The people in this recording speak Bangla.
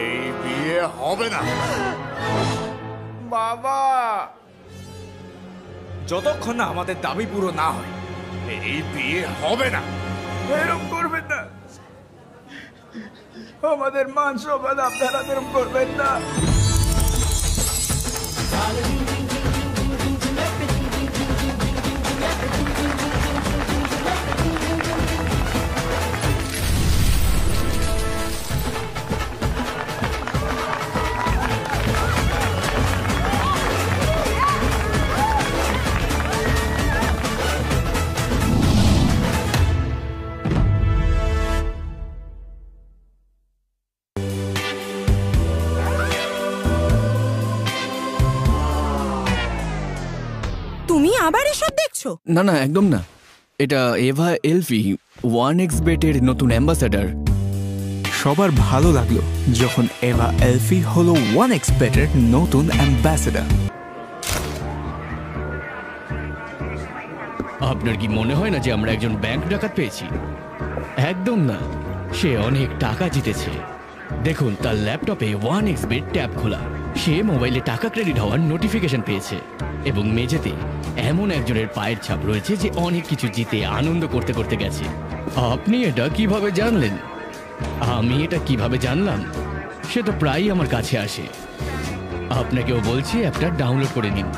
এই বিয়ে হবে না বাবা। যতক্ষণ না আমাদের দাবি পুরো না হয় এই বিয়ে হবে না। এরকম করবেন না, আমাদের মান সম্মান আপনারা এরকম করবেন না। তুমি আবার এসব দেখছো? না না, একদম না। এটা এভা এলফি, 1xBet এর নতুন অ্যাম্বাসেডর। সবার ভালো লাগলো যখন এভা এলফি হলো 1xBet এর নতুন অ্যাম্বাসেডর। আপনার কি মনে হয় না যে আমরা একজন ব্যাংক ডাকাত পেয়েছি? একদম না, সে অনেক টাকা জিতেছে। দেখুন, তার ল্যাপটপে 1xBet ট্যাব খোলা, সে মোবাইলে টাকা ক্রেডিট হওয়ার নোটিফিকেশন পেয়েছে এবং মেঝেতে এমন একজনের পায়ের ছাপ রয়েছে যে অনেক কিছু জিতে আনন্দ করতে করতে গেছে। আপনি এটা কিভাবে জানলেন? আমি এটা কিভাবে জানলাম সে তো প্রায়ই আমার কাছে আসে। আপনাকেও বলছি অ্যাপটা ডাউনলোড করে নিন।